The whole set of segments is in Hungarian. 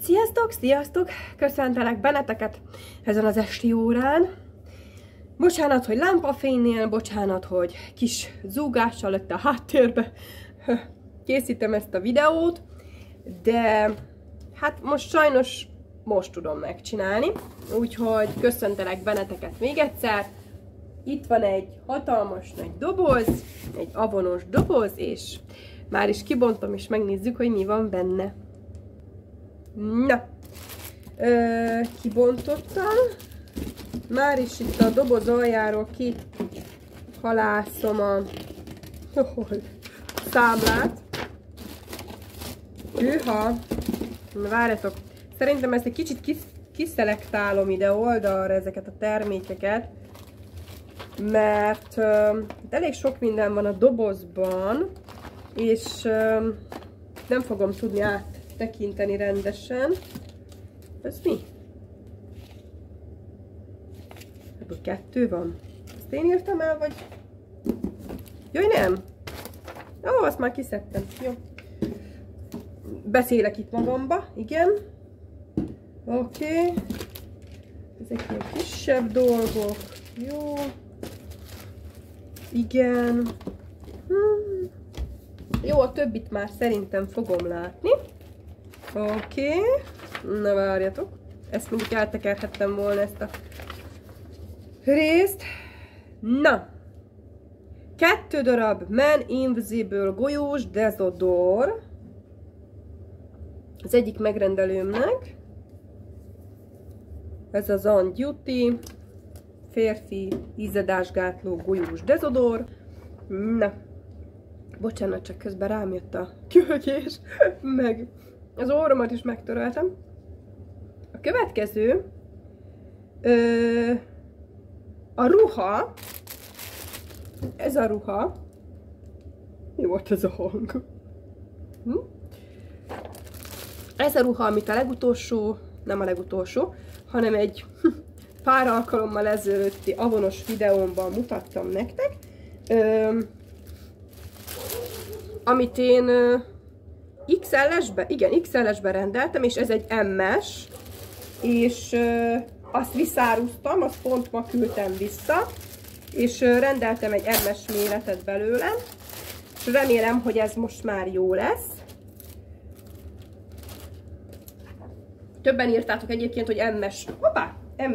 Sziasztok, sziasztok! Köszöntelek benneteket ezen az esti órán. Bocsánat, hogy lámpafénynél, bocsánat, hogy kis zúgással lett a háttérbe készítem ezt a videót, de hát most sajnos tudom megcsinálni, úgyhogy köszöntelek benneteket még egyszer. Itt van egy hatalmas nagy doboz, egy avonos doboz, és már is kibontom, és megnézzük, hogy mi van benne. Na, kibontottam. Már is itt a doboz aljáról kihalászom a számlát. Hűha! Na, várjatok. Szerintem ezt egy kicsit kiszelektálom ide oldalra ezeket a termékeket, mert elég sok minden van a dobozban, és nem fogom tudni áttekinteni rendesen. Ez mi? Ebből 2 van. Ezt én írtam el, vagy? Jaj, nem! Ó, azt már kiszedtem. Jó. Beszélek itt magamba, igen. Oké. Ezek ilyen kisebb dolgok. Jó. Igen. Jó, a többit már szerintem fogom látni. Oké. Na várjatok. Ezt mondjuk eltekerhettem volna, ezt a részt. Na. 2 darab Man Invisible golyós dezodor. Az egyik megrendelőmnek. Ez az On Duty férfi ízadásgátló golyós dezodor. Na. Bocsánat, csak közben rám jött a köhögés, meg az orromat is megtöröltem. A következő a ruha. Ez a ruha. Mi volt ez a hang? Ez a ruha, amit a legutolsó, nem a legutolsó, hanem egy pár alkalommal ezelőtti avonos videómban mutattam nektek. Amit én XL-esbe, igen, XL-esbe rendeltem, és ez egy M-es, és azt visszárúztam, azt pont ma küldtem vissza, és rendeltem egy M-es méretet belőle, és remélem, hogy ez most már jó lesz. Többen írtátok egyébként, hogy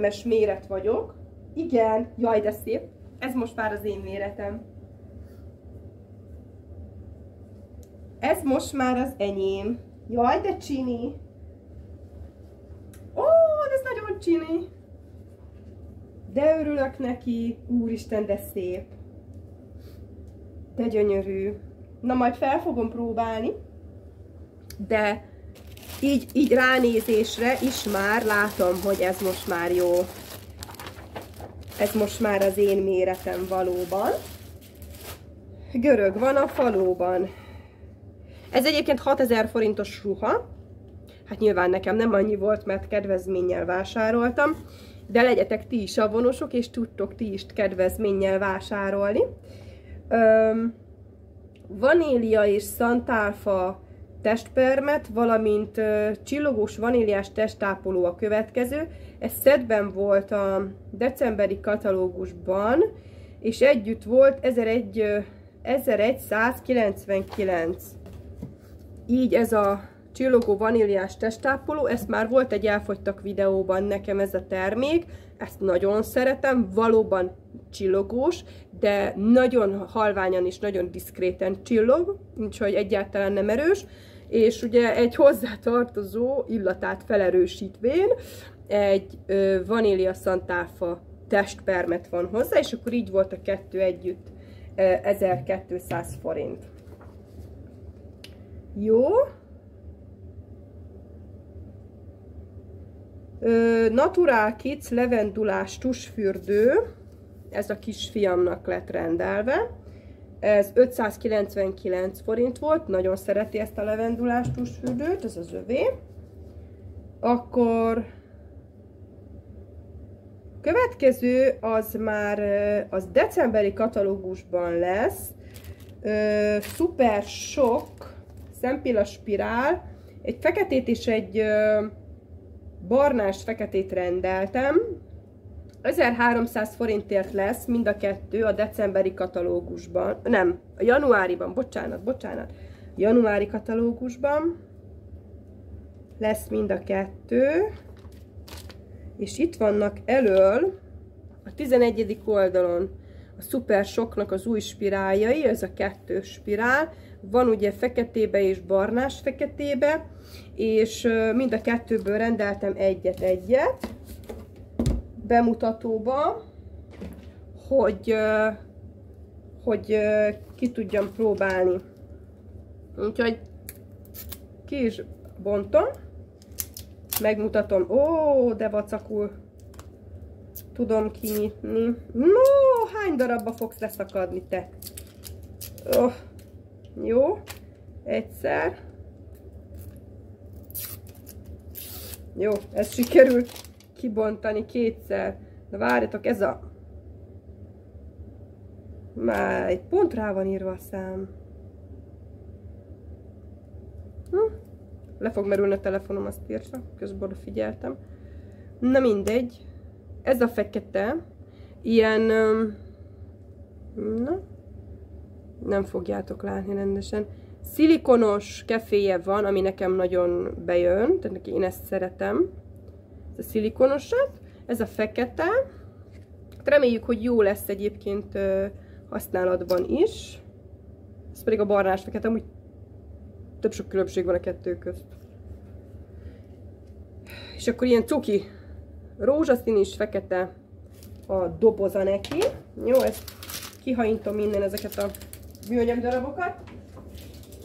M-es méret vagyok. Igen, jaj, de szép. Ez most már az én méretem. Ez most már az enyém. Jaj, de csini. Ó, ez nagyon csini. De örülök neki. Úristen, de szép. De gyönyörű. Na, majd fel fogom próbálni. De így ránézésre is már látom, hogy ez most már jó. Ez most már az én méretem valóban. Görög van a falóban. Ez egyébként 6000 forintos ruha. Hát nyilván nekem nem annyi volt, mert kedvezménnyel vásároltam. De legyetek ti is avonosok, és tudtok ti is kedvezménnyel vásárolni. Vanília és szantálfa testpermet, valamint csillogós vaníliás testápoló a következő. Ez szetben volt a decemberi katalógusban, és együtt volt 1199. Így ez a csillogó vaníliás testápoló, ezt már volt egy elfogytak videóban nekem ez a termék, ezt nagyon szeretem, valóban csillogós, de nagyon halványan és nagyon diszkréten csillog, úgyhogy egyáltalán nem erős, és ugye egy hozzátartozó illatát felerősítvén egy vanília szantálfa testpermet van hozzá, és akkor így volt a 2 együtt 1200 forint. Jó. Natural Kids levendulás tusfürdő. Ez a kisfiamnak lett rendelve. Ez 599 forint volt. Nagyon szereti ezt a levendulás tusfürdőt. Ez az övé. Akkor következő az már az decemberi katalógusban lesz. Super sok szempilla spirál Egy feketét és egy barnás feketét rendeltem. 1300 forintért lesz mind a kettő a decemberi katalógusban. Nem, a januáriban, bocsánat. Januári katalógusban lesz mind a kettő. És itt vannak elől a 11. oldalon a Super Shocknak az új spiráljai, ez a 2 spirál. Van ugye feketébe és barnás feketébe, és mind a kettőből rendeltem egyet bemutatóba, hogy ki tudjam próbálni. Úgyhogy ki is bontom, megmutatom. Ó, de vacakul tudom kinyitni. No, hány darabba fogsz leszakadni te? Oh, jó, egyszer. Jó, ez sikerült kibontani kétszer. Na várjatok, ez a... Már egy pont rá van írva a szám. Le fog merülni a telefonom, azt írta. Közben figyeltem. Na mindegy. Ez a fekete. Ilyen... Na. Nem fogjátok látni rendesen. Szilikonos keféje van, ami nekem nagyon bejön. Tehát én ezt szeretem. Ez a szilikonosat. Ez a fekete. Reméljük, hogy jó lesz egyébként használatban is. Ez pedig a barnás fekete, amúgy több sok különbség van a kettő közt. És akkor ilyen cuki rózsaszín is fekete a doboza neki. Jó, ezt kihaintom innen ezeket a műanyag darabokat,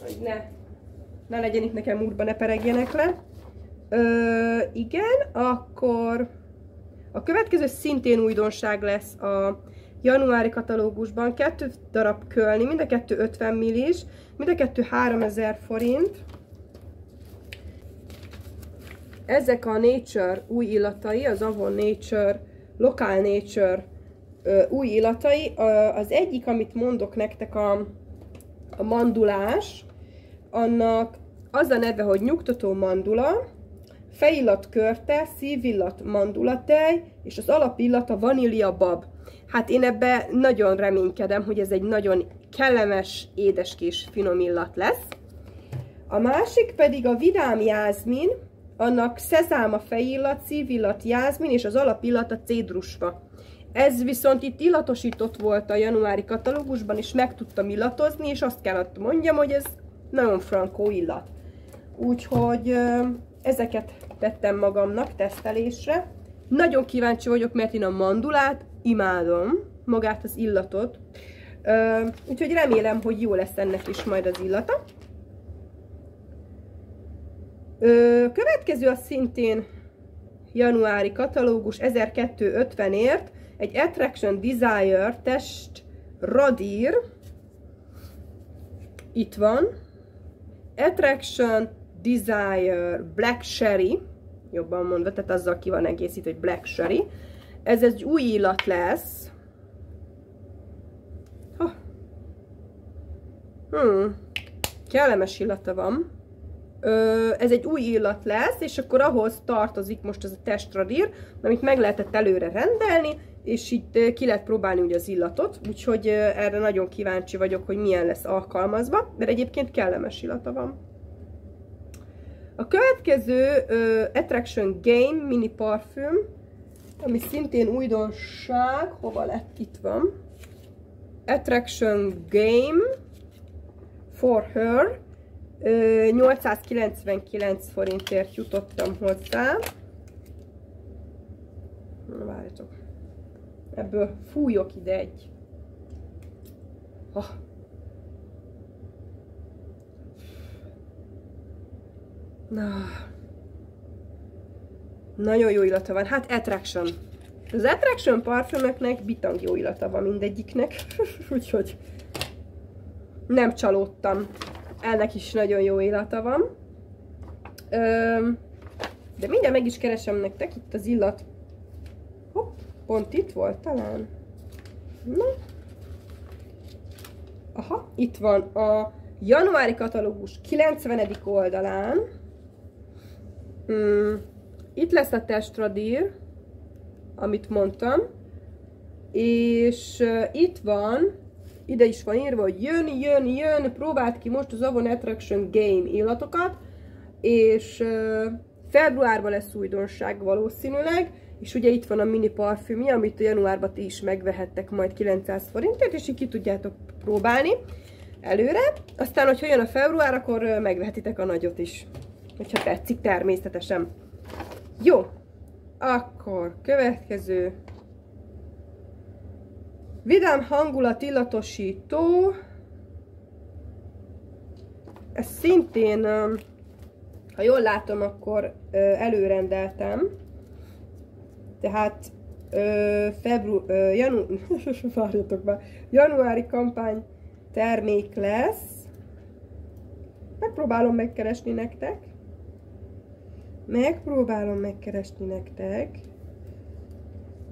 hogy ne legyen itt nekem útba, ne peregjenek le. Igen, akkor a következő szintén újdonság lesz a januári katalógusban. 2 darab kölni, mind a kettő 50 millis, mind a kettő 3000 forint. Ezek a Nature új illatai, az Avon Nature, Local Nature új illatai. Az egyik, amit mondok nektek, a mandulás, annak az a neve, hogy nyugtató mandula, fejillat körte, szívillat mandulatej, és az alapillat a vanília bab. Hát én ebbe nagyon reménykedem, hogy ez egy nagyon kellemes, édeskés, finom illat lesz. A másik pedig a vidám jázmin, annak szezám a fejillat, szívillat jázmin, és az alapillat a cédrusfa. Ez viszont itt illatosított volt a januári katalógusban, és meg tudtam illatozni, és azt kellett mondjam, hogy ez nagyon frankó illat. Úgyhogy ezeket tettem magamnak tesztelésre. Nagyon kíváncsi vagyok, mert én a mandulát imádom, magát az illatot. Úgyhogy remélem, hogy jó lesz ennek is majd az illata. Következő az szintén januári katalógus, 1250-ért, egy Attraction Desire test radír. Itt van. Attraction Desire Black Sherry, jobban mondva, tehát azzal ki van egészítve, hogy Black Sherry. Ez egy új illat lesz. Kellemes illata van. Ez egy új illat lesz, és akkor ahhoz tartozik most ez a testradír, amit meg lehetett előre rendelni, és itt ki lehet próbálni ugye az illatot, úgyhogy erre nagyon kíváncsi vagyok, hogy milyen lesz alkalmazva, mert egyébként kellemes illata van. A következő Attraction Game mini parfüm, ami szintén újdonság, hova lett, itt van. Attraction Game for Her, 899 forintért jutottam hozzá. Na, várjatok. Ebből fújok ide egy. Na. Nagyon jó illata van. Hát Attraction. Az Attraction parfümöknek bitang jó illata van mindegyiknek. Úgyhogy nem csalódtam. Ennek is nagyon jó illata van. De mindjárt meg is keresem nektek itt az illat. Hopp, pont itt volt talán. Na. Aha, itt van a januári katalógus 90. oldalán. Itt lesz a testradír, amit mondtam, és itt van, ide is van írva, hogy jön, próbáld ki most az Avon Attraction Game illatokat, és februárban lesz újdonság valószínűleg, és ugye itt van a mini parfümje, amit a januárban ti is megvehettek majd 900 forintért, és így ki tudjátok próbálni előre. Aztán, hogyha jön a február, akkor megvehetitek a nagyot is, hogyha tetszik természetesen. Jó, akkor következő. Vidám hangulat illatosító. Ez szintén, ha jól látom, akkor előrendeltem. Tehát januári kampány termék lesz. Megpróbálom megkeresni nektek.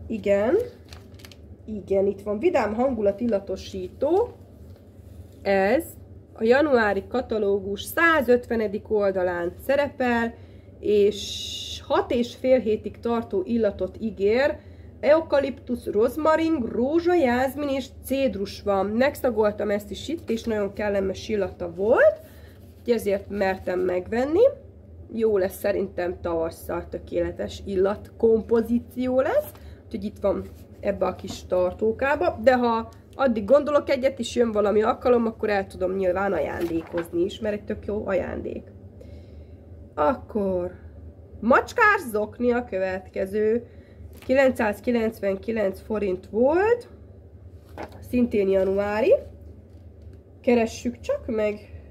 Igen, itt van. Vidám hangulat illatosító. Ez a januári katalógus 150. oldalán szerepel, és 6,5 hétig tartó illatot ígér. Eukaliptusz, rozmarin, rózsa, jázmin és cédrus van. Megszagoltam ezt is itt, és nagyon kellemes illata volt, ezért mertem megvenni. Jó lesz, szerintem tavasszal tökéletes illat kompozíció lesz, úgyhogy itt van ebbe a kis tartókába, de ha addig gondolok egyet, és jön valami alkalom, akkor el tudom nyilván ajándékozni is, mert egy tök jó ajándék. Akkor macskás zokni a következő. 999 forint volt, szintén januári. Keressük csak meg,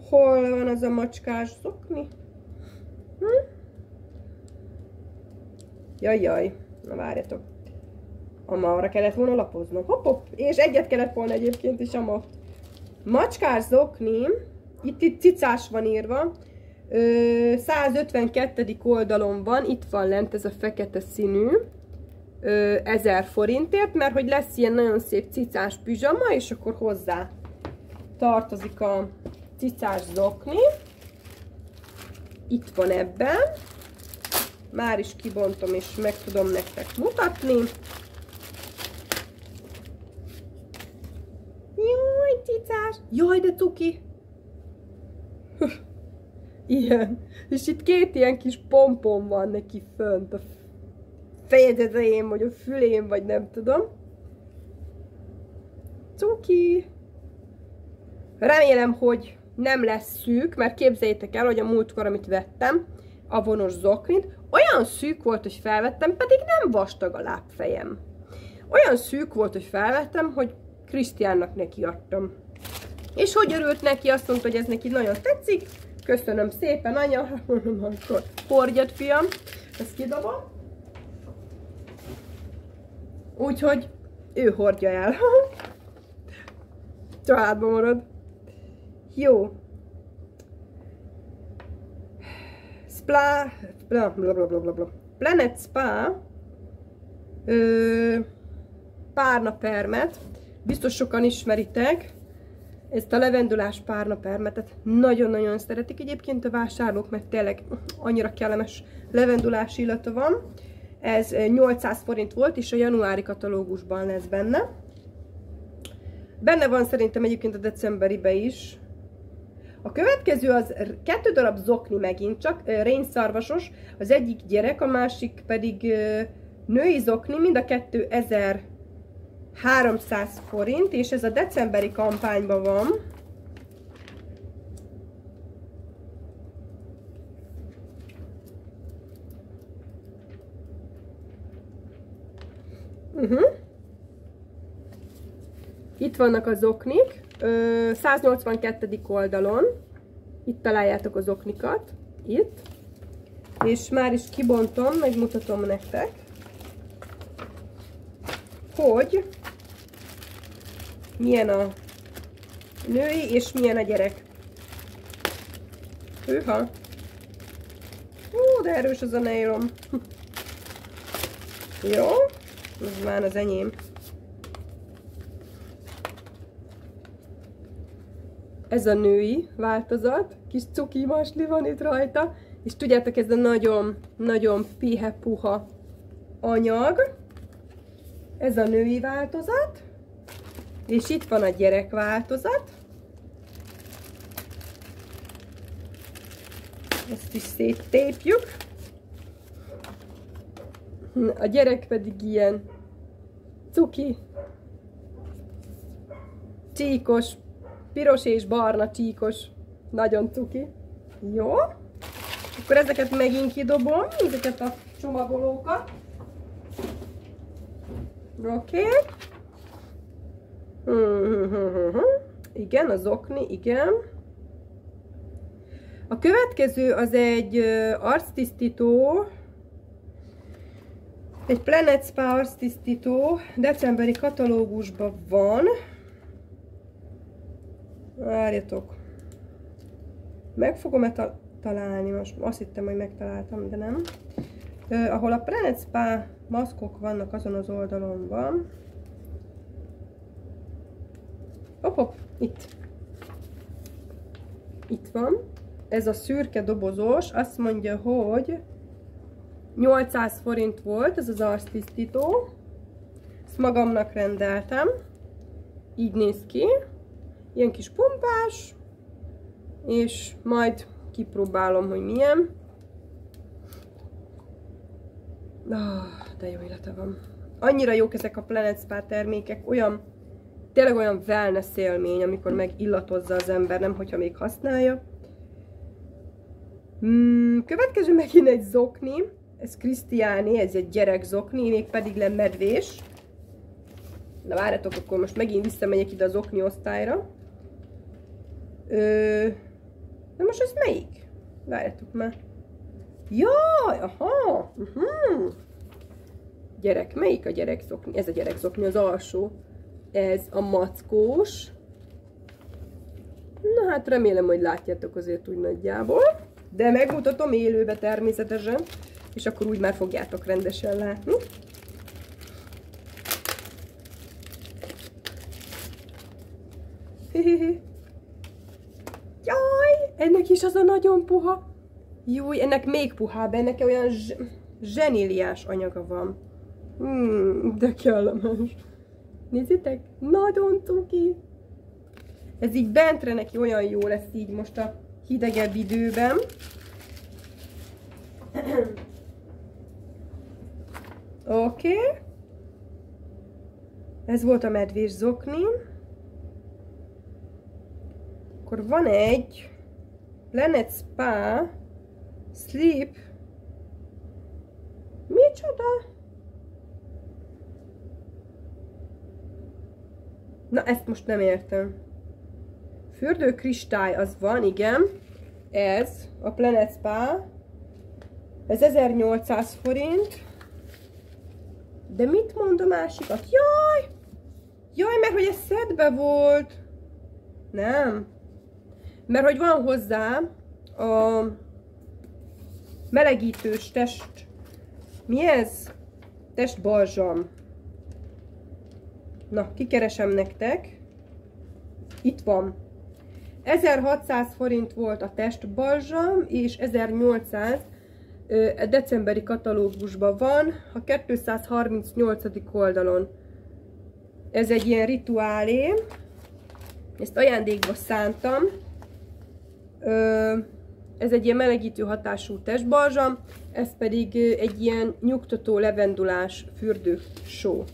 hol van az a macskás zokni? Jajjaj, na várjatok. Arra kellett volna lapoznom. Hopp, és egyet kellett volna egyébként is ama. Macskás zokni, itt cicás van írva, 152. oldalon van, itt van lent ez a fekete színű, 1000 forintért, mert hogy lesz ilyen nagyon szép cicás pizsama, és akkor hozzá tartozik a cicás zokni. Itt van ebben. Már is kibontom, és meg tudom nektek mutatni. Jaj, cicás! Jaj, de cuki! Ilyen. És itt két ilyen kis pompon van neki fönt a fejedezején, vagy a fülén, vagy nem tudom. Cuki! Remélem, hogy nem lesz szűk, mert képzeljétek el, hogy a múltkor, amit vettem, a vonos zoknit, olyan szűk volt, hogy felvettem, pedig nem vastag a lábfejem. Olyan szűk volt, hogy felvettem, hogy Krisztiánnak nekiadtam. És hogy örült neki, azt mondta, hogy ez neki nagyon tetszik. Köszönöm szépen, anya. Akkor hordjad, fiam. Ezt kidobom. Úgyhogy ő hordja el. Családba marad. Jó. Planet Spa párnapermet. Biztos sokan ismeritek. Ezt a levendulás párnapermetet nagyon-nagyon szeretik egyébként a vásárlók, mert tényleg annyira kellemes levendulás illata van. Ez 800 forint volt, és a januári katalógusban lesz benne. Benne van szerintem egyébként a decemberibe is. A következő az 2 darab zokni megint csak, rénszarvasos, az egyik gyerek, a másik pedig női zokni, mind a kettő 1300 forint, és ez a decemberi kampányban van. Itt vannak a zoknik, 182. oldalon, itt találjátok az zoknikat, itt, és már is kibontom, megmutatom nektek, hogy milyen a női és milyen a gyerek. Hűha! Ó, de erős az a nejlom. Jó, ez már az enyém. Ez a női változat, kis cuki masli van itt rajta, És tudjátok, ez a nagyon pihe-puha anyag. Ez a női változat. És itt van a gyerek változat. Ezt is széttépjük. A gyerek pedig ilyen cuki, csíkos, piros és barna csíkos, nagyon cuki. Jó? Akkor ezeket megint kidobom, ezeket a csomagolókat. Oké. Igen, az okni, igen. A következő az egy arctisztító, egy Planet Spa arctisztító, decemberi katalógusban van. Várjatok. Meg fogom-e találni, most azt hittem, hogy megtaláltam, de nem. Ahol a Planet Spa maszkok vannak, azon az oldalon van. Hopp, itt. Itt van. Ez a szürke dobozos, azt mondja, hogy 800 forint volt ez az arctisztító. Ezt magamnak rendeltem. Így néz ki. Ilyen kis pompás. És majd kipróbálom, hogy milyen. De jó illata van. Annyira jók ezek a Planet Spa termékek, tényleg olyan wellness élmény, amikor megillatozza az ember, nem hogyha még használja. Következő megint egy zokni, ez Christiani, ez egy gyerek zokni, mégpedig medvés. Na várjatok, akkor most megint visszamegyek ide az okni osztályra. De most ez melyik? Várjatok már. Jaj, aha! Gyerek, melyik a gyerekzokni? Ez a gyerekzokni, az alsó. Ez a mackós. Na hát remélem, hogy látjátok azért úgy nagyjából. De megmutatom élőbe természetesen. És akkor úgy már fogjátok rendesen látni. Jaj, ennek is az a nagyon puha. Júj, ennek még puhább, ennek olyan zseníliás anyaga van. De kellemes. Nézzétek, nagyon cuki. Ez így bentre neki olyan jó lesz így most a hidegebb időben. Oké. Ez volt a medvés zokni. Akkor van egy Planet Spa Sleep. Micsoda? Na, ezt most nem értem. Fürdőkristály az van, igen. Ez a Planet Spa. Ez 1800 forint. De mit mond a másikat? Jaj! Jaj, mert hogy ez szedbe volt. Nem. Mert hogy van hozzá a melegítős test... Mi ez? Testbalzsam. Na, kikeresem nektek. Itt van. 1600 forint volt a testbalzsam, és 1800 decemberi katalógusban van, a 238. oldalon. Ez egy ilyen rituálé. Ezt ajándékba szántam. Ez egy ilyen melegítő hatású testbalzsam, ez pedig egy ilyen nyugtató levendulás fürdősó.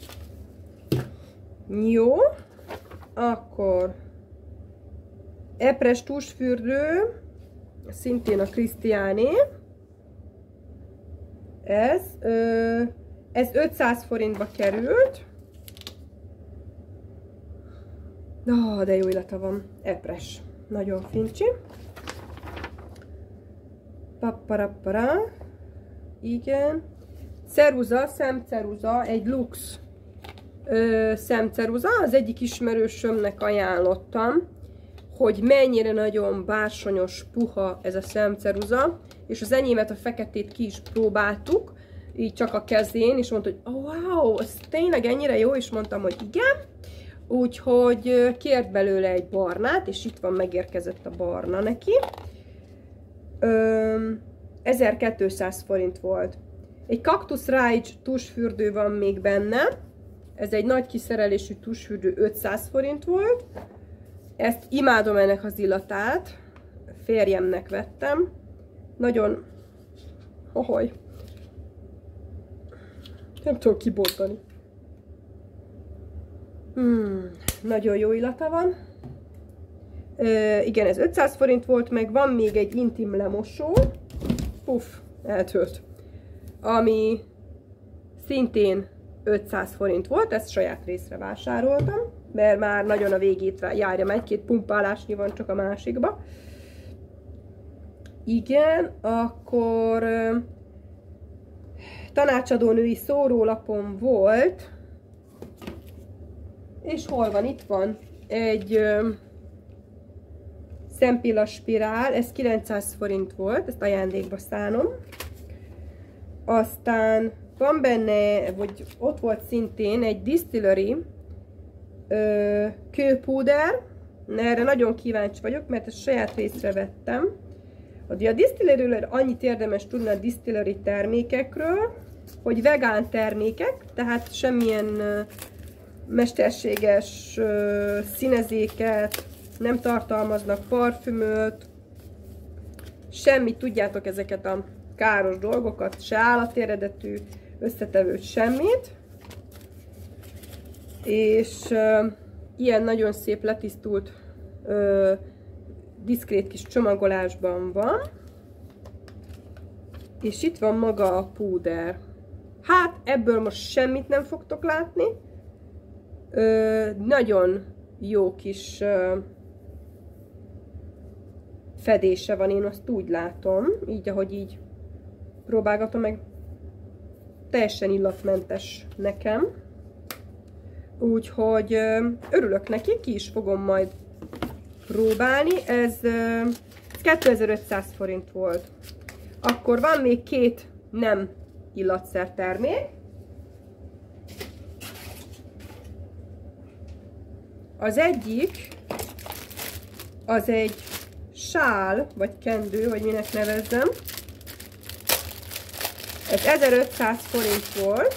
Jó, akkor epres tusfürdő, szintén a Christiani. Ez 500 forintba került. De jó illata van, epres, nagyon fincsi. Papparappara. Igen. Ceruza, szemceruza, egy Lux szemceruza. Az egyik ismerősömnek ajánlottam, hogy mennyire nagyon bársonyos, puha ez a szemceruza, és az enyémet, a feketét ki is próbáltuk, így csak a kezén, és mondta, hogy oh, wow, ez tényleg ennyire jó, és mondtam, hogy igen. Úgyhogy kért belőle egy barnát, és itt van, megérkezett a barna neki. 1200 forint volt. Egy Cactus Ridge tusfürdő van még benne. Ez egy nagy kiszerelésű tusfürdő, 500 forint volt. Ezt imádom, ennek az illatát. Férjemnek vettem. Nagyon... Hoholy. Nem tudok kibontani. Nagyon jó illata van. Igen, ez 500 forint volt, meg van még egy intim lemosó. Puff, eltölt. Ami szintén 500 forint volt, ezt saját részre vásároltam, mert már nagyon a végét járja, egy-két pumpálásnyi van csak a másikba. Igen, akkor tanácsadónői szórólapom volt, és hol van? Itt van egy szempilla spirál, ez 900 forint volt, ezt ajándékba szánom. Aztán van benne, vagy ott volt szintén egy Distillery kőpúder, erre nagyon kíváncsi vagyok, mert ezt saját részre vettem. A Distillery-ről annyit érdemes tudni a Distillery termékekről, hogy vegán termékek, tehát semmilyen mesterséges színezéket, nem tartalmaznak parfümöt, semmit, tudjátok, ezeket a káros dolgokat, se állatéredetű összetevőt, semmit. És ilyen nagyon szép letisztult, diszkrét kis csomagolásban van. És itt van maga a púder. Hát ebből most semmit nem fogtok látni. Nagyon jó kis fedése van, én azt úgy látom, így ahogy így próbálgatom meg, teljesen illatmentes nekem. Úgyhogy örülök neki, ki is fogom majd próbálni. Ez 2500 forint volt. Akkor van még két nem illatszer termék. Az egyik, az egy sál, vagy kendő, vagy minek nevezzem. Ez 1500 forint volt.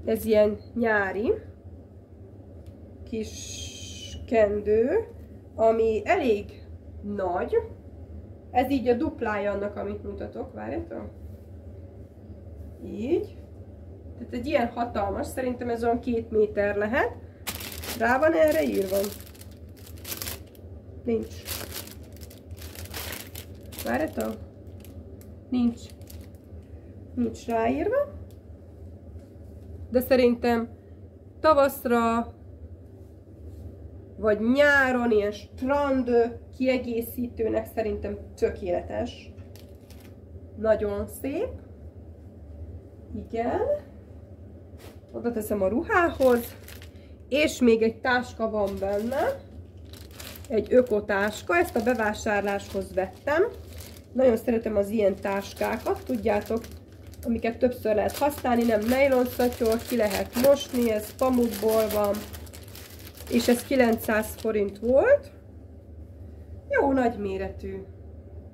Ez ilyen nyári kis kendő, ami elég nagy. Ez így a duplája annak, amit mutatok. Várjátok? Így. Tehát egy ilyen hatalmas, szerintem ez olyan 2 méter lehet. Rá van erre írva? Nincs. Várjátok? Nincs. Nincs ráírva. De szerintem tavaszra vagy nyáron ilyen strand kiegészítőnek szerintem tökéletes. Nagyon szép. Igen. Oda teszem a ruhához. És még egy táska van benne. Egy ökotáska. Ezt a bevásárláshoz vettem. Nagyon szeretem az ilyen táskákat, tudjátok, amiket többször lehet használni, nem nejlonszatyor, ki lehet mosni, ez pamutból van, és ez 900 forint volt. Jó nagyméretű.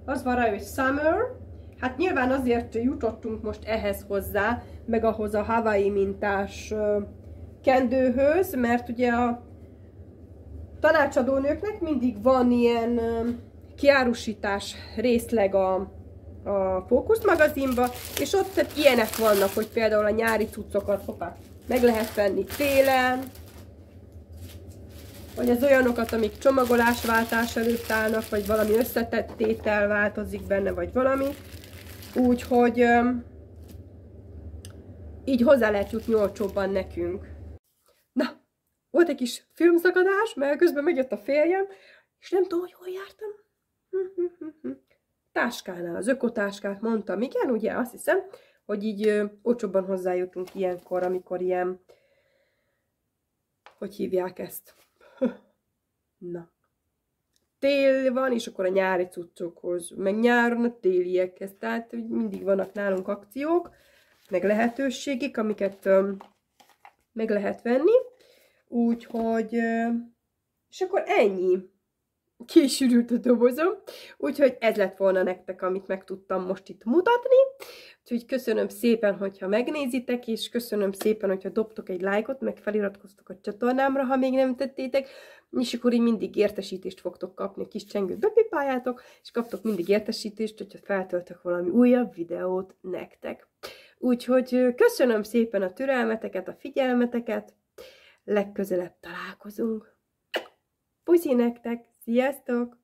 Az van rá, hogy Summer. Hát nyilván azért jutottunk most ehhez hozzá, meg ahhoz a Hawaii mintás kendőhöz, mert ugye a tanácsadónőknek mindig van ilyen kiárusítás részleg a Fókusz magazinba, és ott tehát ilyenek vannak, hogy például a nyári cuccokat meg lehet venni télen, vagy az olyanokat, amik csomagolásváltás előtt állnak, vagy valami összetett tétel változik benne, vagy valami. Úgyhogy így hozzá lehet jutni olcsóbban nekünk. Na, volt egy kis filmszakadás, mert közben megjött a férjem, és nem tudom, hogy hol jártam. Táskánál, az ökotáskát mondtam, igen, ugye, azt hiszem, hogy így olcsóbban hozzájutunk ilyenkor, amikor ilyen, hogy hívják ezt? Na. Tél van, és akkor a nyári cuccokhoz, meg nyáron a téliekhez, tehát mindig vannak nálunk akciók, meg lehetőségek, amiket meg lehet venni, úgyhogy, és akkor ennyi. kisürült a dobozom, úgyhogy ez lett volna nektek, amit meg tudtam most itt mutatni. Úgyhogy köszönöm szépen, hogyha megnézitek, és köszönöm szépen, hogyha dobtok egy lájkot, meg feliratkoztok a csatornámra, ha még nem tettétek, és akkor így mindig értesítést fogtok kapni, a kis csengőt bepipáljátok, és kaptok mindig értesítést, hogyha feltöltök valami újabb videót nektek. Úgyhogy köszönöm szépen a türelmeteket, a figyelmeteket, legközelebb találkozunk. Puszi nektek, sziasztok!